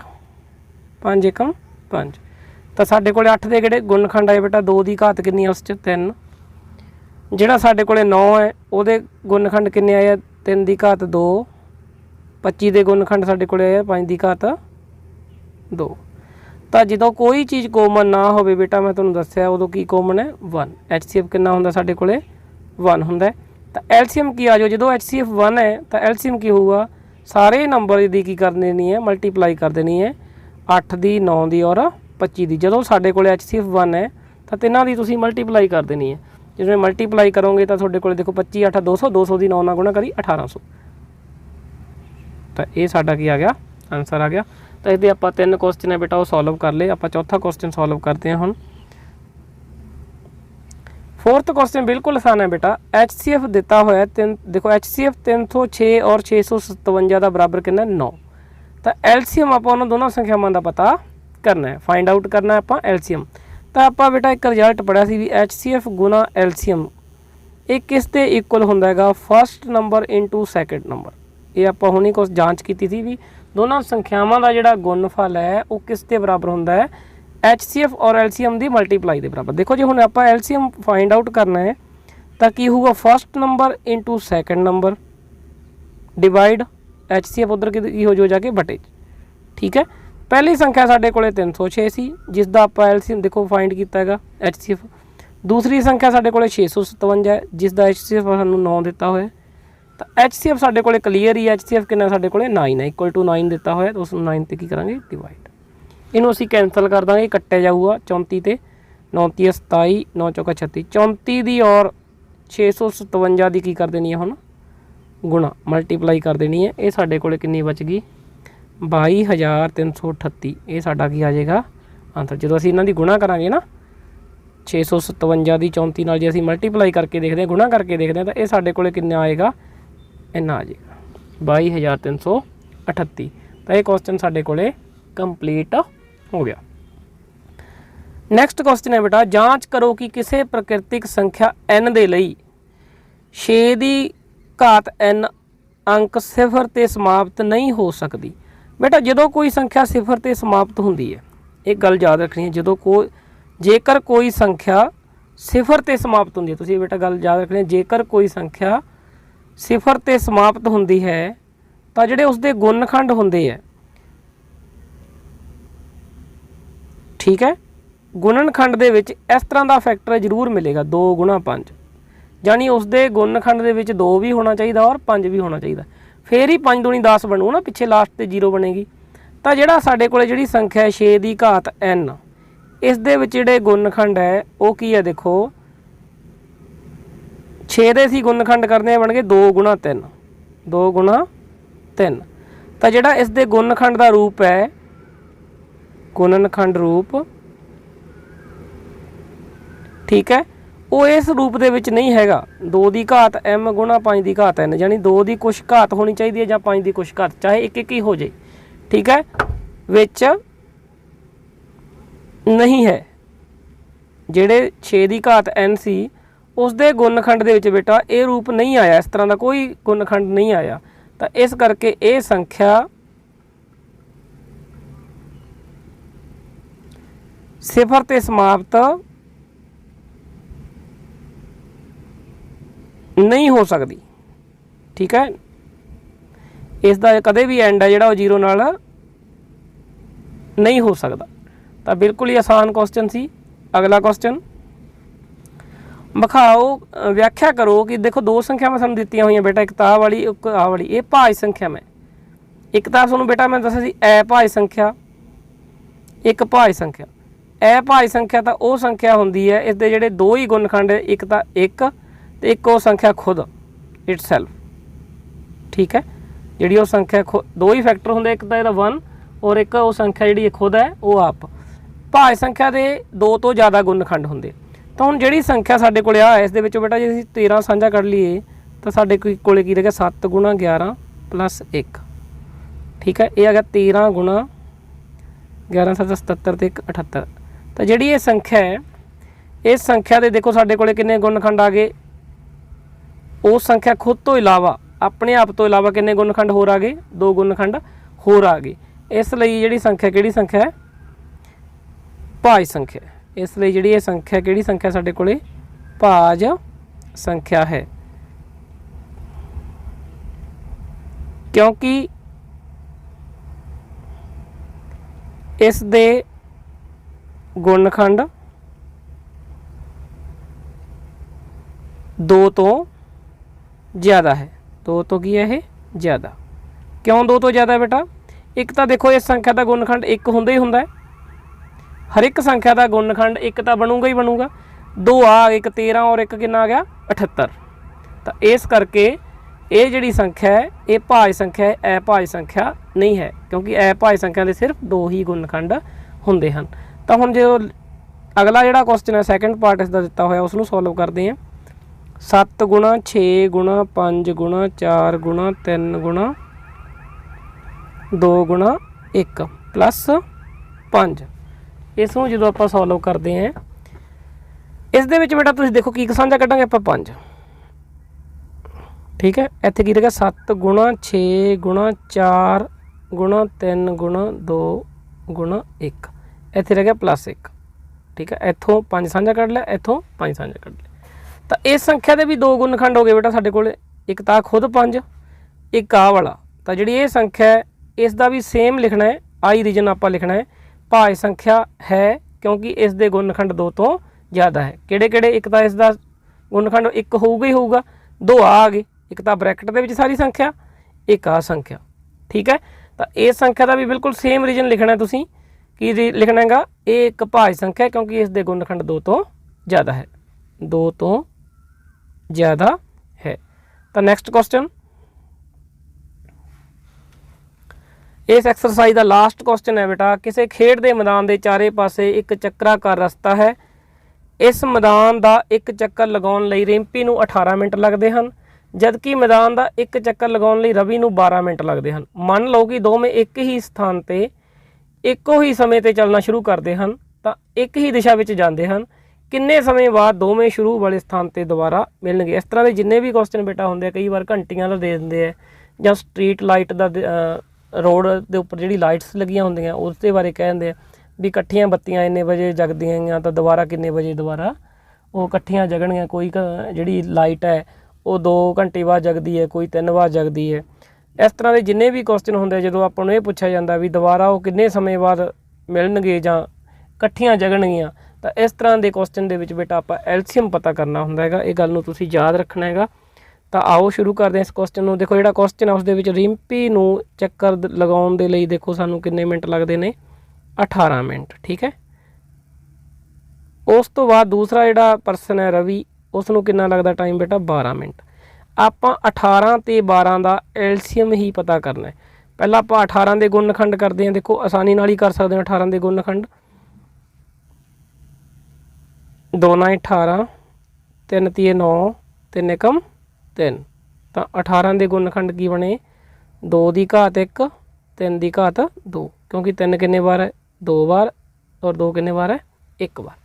5 ਏਕਮ 5। ਤਾਂ ਸਾਡੇ ਕੋਲ 8 ਦੇ ਕਿਹੜੇ ਗੁਣਨਖੰਡ ਆਏ ਬੇਟਾ, 2 ਦੀ ਘਾਤ ਕਿੰਨੀ ਹੈ ਉਸ 'ਚ, 3। ਜਿਹੜਾ ਸਾਡੇ ਕੋਲ 9 ਹੈ ਉਹਦੇ ਗੁਣਨਖੰਡ ਕਿੰਨੇ ਆਏ ਆ, 3 ਦੀ ਘਾਤ 2। 25 ਦੇ ਗੁਣਨਖੰਡ ਸਾਡੇ ਕੋਲ ਆਏ 5 ਦੀ ਘਾਤ 2। ਤਾਂ ਜਦੋਂ ਕੋਈ ਚੀਜ਼ ਕੋਮਨ ਨਾ ਹੋਵੇ ਬੇਟਾ, ਮੈਂ ਤੁਹਾਨੂੰ ਦੱਸਿਆ ਉਦੋਂ ਕੀ ਕੋਮਨ ਹੈ, 1। HCF ਕਿੰਨਾ ਹੁੰਦਾ ਸਾਡੇ ਕੋਲ, 1 ਹੁੰਦਾ। ਤਾਂ LCM ਕੀ ਆ ਜਾਓ, ਜਦੋਂ HCF 1 ਹੈ ਤਾਂ LCM ਕੀ ਹੋਊਗਾ, ਸਾਰੇ ਨੰਬਰ ਦੀ ਕੀ ਕਰ ਦੇਣੀ ਹੈ, ਮਲਟੀਪਲਾਈ ਕਰ ਦੇਣੀ ਹੈ, 8 ਦੀ 9 ਦੀ ਔਰ 25 ਦੀ। ਜਦੋਂ ਸਾਡੇ ਕੋਲ HCF 1 ਹੈ ਤਾਂ ਤਿੰਨਾਂ ਦੀ ਤੁਸੀਂ ਮਲਟੀਪਲਾਈ ਕਰ ਦੇਣੀ ਹੈ। ਜਿਵੇਂ ਮਲਟੀਪਲਾਈ ਕਰੋਗੇ ਤਾਂ ਤੁਹਾਡੇ ਕੋਲ ਦੇਖੋ 25 8 200, 200 ਦੀ 9 ਨਾਲ ਗੁਣਾ ਕਰੀ 1800। ਤਾਂ ਇਹ ਸਾਡਾ ਕੀ ਆ ਗਿਆ, ਆਨਸਰ ਆ ਗਿਆ। ਤਾਂ ਇਹਦੇ ਆਪਾਂ 3 ਕੁਐਸਚਨ ਹੈ ਬੇਟਾ ਉਹ ਸੋਲਵ ਕਰ ਲਏ। ਆਪਾਂ ਚੌਥਾ ਕੁਐਸਚਨ ਸੋਲਵ ਕਰਦੇ ਹਾਂ ਹੁਣ। फोर्थ क्वेश्चन बिल्कुल आसान है बेटा। HCF दिता हुआ है देखो HCF 306 और 657 का बराबर कितना 9। तो LCM आप दोनों संख्यावां का पता करना है, फाइंड आउट करना है आप LCM। तो आप बेटा एक रिजल्ट पढ़िया सी भी HCF गुना LCM ये किस दे इक्वल होंदा हैगा, first number into second number. ये आप हुणी कुछ जांच की थी भी दोनों संख्यावां का जिहड़ा गुणफल है वो किस दे बराबर होंदा है, HCF और LCM की मल्टीप्लाई के बराबर। देखो जी हुण आप LCM फाइंड आउट करना है तो की होगा first number into second number divide HCF उधर की हो जाके बटे। ठीक है, पहली संख्या साढ़े को 306 सी जिसका आप LCM देखो फाइंड किया है HCF। दूसरी संख्या साढ़े को 657 है जिसका HCF सानू 9 दिता हुआ है। तो HCF साढ़े को क्लीयर ही HCF कितना साढ़े को 9 है, इक्वल टू 9 दिता हुआ है। तो उस 9 से की करांगे डिवाइड, इनू असीं कैंसल कर देंगे, कट्टे जाऊगा 34 ते 9 ती 27 9 चौका 36 34 दी और 657 की कर देनी है हुण गुणा मल्टीप्लाई कर देनी है। ये साढ़े को कितनी बच गई 22,338। ये साडा की आ जाएगा आंसर। जो असीं इन्हां दी गुणा करांगे ना 657 दी 34 नाल जे असीं मल्टीप्लाई करके देखते हैं, गुणा करके देखते हैं तो ये साढ़े को कितना आएगा, इन्ना आ जाएगा 22,338। तो ये क्वेश्चन साढ़े को कंप्लीट हो गया। नैक्सट क्वेश्चन है बेटा, जांच करो कि किसी प्राकृतिक संख्या n दे लई 6 दी घात n अंक 0 ते समाप्त नहीं हो सकती। बेटा जो कोई संख्या 0 ते समाप्त होंदी है, एक गल याद रखनी है, जो जेकर कोई संख्या 0 ते समाप्त होंदी है, तुसीं बेटा गल याद रखनी है, जेकर कोई संख्या 0 ते समाप्त होंदी है तो जिहड़े उसदे गुणनखंड होंदे है, ठीक है, गुणनखंड दे विच इस तरह का फैक्टर जरूर मिलेगा 2 गुणा 5, यानी उसके गुणनखंड दे विच 2 भी होना चाहिए और 5 भी होना चाहिए, फिर ही 5 दूनी 10 बनू ना, पिछे लास्ट ते 0 बनेगी। तो जिहड़ा साडे कोले जिहड़ी संख्या है 6 दी घात n, इस दे विच जिहड़े गुणनखंड है वो की है, देखो 6 दे असीं गुणनखंड करने बन गए 2 गुणा 3 2 गुणा 3। तो जिहड़ा इस दे गुणनखंड का रूप है, गुणनखंड रूप ठीक है, वो इस रूप ਦੇ ਵਿੱਚ नहीं हैगा। 2 ਦੀ ਘਾਤ m ਗੁਣਾ 5 ਦੀ ਘਾਤ n, यानी 2 ਦੀ कुछ घात होनी चाहिए ਜਾਂ 5 ਦੀ कुछ घात, चाहे एक एक ही हो जाए। ठीक है, ਵਿੱਚ नहीं है ਜਿਹੜੇ 6 ਦੀ ਘਾਤ n ਸੀ ਉਸ ਦੇ ਗੁਣਨਖੰਡ ਦੇ ਵਿੱਚ ਬੇਟਾ ਇਹ ਰੂਪ ਨਹੀਂ ਆਇਆ, ਇਸ ਤਰ੍ਹਾਂ ਦਾ ਕੋਈ ਗੁਣਨਖੰਡ ਨਹੀਂ ਆਇਆ। ਤਾਂ ਇਸ ਕਰਕੇ ਇਹ ਸੰਖਿਆ ਸਿਫਰ ਤੇ ਸਮਾਪਤ नहीं हो सकती। ठीक है, इसका कदे भी एंड है जो जीरो नाल नहीं हो सकता। तो बिल्कुल ही आसान क्वेश्चन सी। अगला क्वेश्चन विखाओ, व्याख्या करो कि देखो दो संख्या मैं दी हुई बेटा, एक ता वाली एक आ वाली, ये भाज संख्या में एक तो तुहानूं बेटा मैं दस्सिया सी ए भाज संख्या, एक भाज संख्या। ए भाज संख्या तो वह संख्या होंदी है इस दे जिहड़े दो ही गुणखंड, एक तो एक तो एक वो संख्या खुद इट सैल्फ। ठीक है, जी वो संख्या दो ही फैक्टर होंगे, एक तो यदा 1 और एक वो संख्या जी खुद है वो आप। भाज संख्या के दो तो ज़्यादा गुणखंड होंगे। तो हुण जी संख्या साडे कोले आ इस दे विचों बेटा जे 13 साझा कर लीए तो साडे कोले की रहेगा 7 गुणा 11 प्लस 1। ठीक है, ये आ गया 13 गुणा 11 7 77 ते 1 78। तो जी ये संख्या है, इस संख्या के देखो साडे कोले किन्ने गुणखंड आ गए, उस संख्या खुद तो इलावा अपने आप तो इलावा किन्ने गुणखंड होर आ गए, 2 गुणखंड होर आ गए। इसलिए जी संख्या किहड़ी संख्या है, भाज संख्या। इसलिए जी ये संख्या किहड़ी संख्या साडे कोले, भाज संख्या है। क्योंकि इस दे गुणखंड 2 तो ज़्यादा है, 2 तो की है ये ज़्यादा। क्यों 2 तो ज़्यादा है बेटा, एक तो देखो इस संख्या का गुणखंड एक होंदा ही होंदा है, हर एक संख्या का गुणखंड एक तो बनूगा ही बनूगा। 2 आ एक 13 और एक कितना आ गया 78। तो इस करके ये जिहड़ी संख्या है ये भाज संख्या है, अभाज संख्या नहीं है, क्योंकि अभाज संख्या के सिर्फ 2 ही गुणखंड होंदे हन। तो हुण जो अगला जिहड़ा क्वेश्चन है सैकेंड पार्ट इसका दिता होया उसनूं सॉल्व करते हैं। 7 गुणा 6 गुणा 5 गुणा 4 गुणा 3 गुणा 2 गुणा 1 प्लस 5। इसनूं जो आप सॉल्व करते हैं इस दे विच बेटा तुसीं देखो की साझा कड्डांगे आपां 5। ठीक है, इत्थे की रहेगा 7 गुणा 6 गुणा 4 गुणा 3 गुणा 2 गुणा 1, इत्थे रह गया प्लस 1। ठीक है, इत्थों 5 साझा कढ़ लिया, इत्थों 5 साझा कढ़ लिया। तो इस संख्या के भी 2 गुणखंड हो गए बेटा साडे कोले, एक तो खुद 5 एक आ वाला। तो जी ये संख्या है इसका भी सेम लिखना है, आई रीजन आप लिखना है भाज संख्या है, क्योंकि इस दे गुणखंड 2 तो ज़्यादा है। किहड़े किहड़े, एक तो इसका गुणखंड एक होगा ही होगा, 2 आ गए, एक तो ब्रैकेट के सारी संख्या, एक आ संख्या। ठीक है, तो इस संख्या का भी बिल्कुल सेम रीजन लिखना है तुसीं की लिखना हैगा, ये एक भाज संख्या है क्योंकि इस दे गुणखंड 2 तो ज़्यादा है, 2 तो ज़्यादा है। तो नेक्स्ट क्वेश्चन, इस एक्सरसाइज का लास्ट क्वेश्चन है बेटा, किसी खेड के मैदान के चारे पासे एक चक्राकार रस्ता है, इस मैदान का एक चक्कर लगाने लई रिंपी नूं 18 मिनट लगते हैं, जबकि मैदान का एक चक्कर लगाने लई रवि नूं 12 मिनट लगते हैं। मान लो कि दोवें एक ही स्थान पर एको ही समय पर चलना शुरू करते हैं, तो एक ही दिशा में जाते हैं, किन्ने समय बाद दोवें शुरू वाले स्थान पर दोबारा मिलणगे। इस तरह के जिन्ने भी क्वेश्चन बेटा होंगे, कई बार घंटियां का दे देंगे है, ਜਾਂ स्ट्रीट लाइट का रोड के उपर जी लाइट्स लगियां होंदियां उसके बारे कह देंगे भी इकट्ठियां बत्तियां इन्ने बजे जगदियां तो दोबारा किन्ने बजे दोबारा वो इकट्ठियां जगणगियां। कोई जी लाइट है वो 2 घंटे बाद जगदी है, कोई 3 बाद जगदी है। इस तरह के जिन्ने भी क्वेश्चन होंगे जो आपको ये पूछा जाता भी दोबारा वो किन्ने समय बाद मिलणगे जां इकट्ठियां जगणगियां, तो इस तरह के क्वेश्चन के विच बेटा आप एल्सीयम पता करना होंदा हैगा। ये गल नूं तुसीं याद रखना हैगा। तो आओ शुरू करते हैं इस क्वेश्चन में। देखो जो क्वेश्चन है उस रिंपी नूं चक्कर लगाउण दे लई देखो सानूं किन्ने मिनट लगते हैं, 18 मिनट। ठीक है, उस तो बाद दूसरा जिहड़ा परसन है रवि उसनूं कितना लगता टाइम बेटा 12 मिनट। आपां 18 ते 12 का एल्सीयम ही पता करना है। पहला आप 18 के गुणनखंड करते हैं, देखो आसानी नाल ही कर सकते हैं 18 के गुणनखंड। 2 9 18 3 3 9 3 एकम 3। तो 18 के गुणखंड की बने 2 की घात 1 3 की घात 2, क्योंकि 3 कितने बार है 2 बार और 2 कितने बार है 1 बार।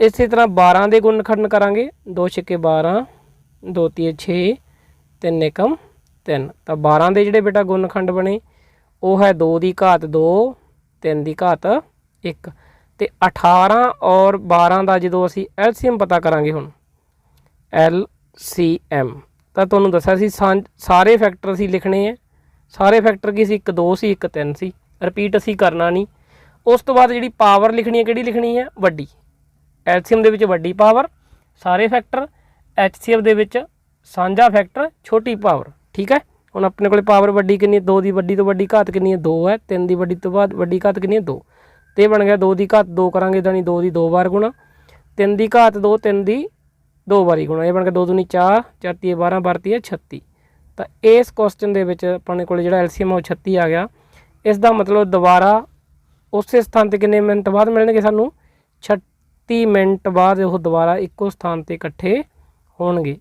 इस तरह 12 के गुणखंड करांगे 2 छक्के 12 2 तीए 6 3 एकम 3। तो 12 के जोड़े बेटा गुणखंड बने वो है 2 की घात 2 3 की घात 1। तो 18 और 12 का जो असी LCM पता करांगे हुण LCM, तो तुहानूं दस्सिया सी सारे फैक्टर असी लिखने हैं। सारे फैक्टर की सी 1 2 सी 1 3 सी, रिपीट असी करना नहीं। उस तो बाद जी पावर लिखनी है कि लिखनी है वड्डी। LCM दे विच वड्डी पावर सारे फैक्टर, HCF दे विच सांझा फैक्टर छोटी पावर। ठीक है, हुण अपने कोल पावर वड्डी कितनी 2 की वड्डी तो वड्डी घात कितनी है 2 है, 3 की वड्डी तो बाद वड्डी घात कितनी है 2। तो यह बन गया 2 की घात 2 करांगे यानी 2 की 2 बार गुणा, 3 की घात 2 3 की 2 बारी गुणा, ये बन गया 2 दूनी 4 4 तीए 12 12 तीए 36। तो इस क्वेश्चन दे विच अपने कोल जिहड़ा LCM वो 36 आ गया। इसका मतलब दोबारा उस स्थान पर कितने मिनट बाद मिलणगे सानूं 36 मिनट बाद वो दोबारा इक्को स्थान पर इकट्ठे होणगे।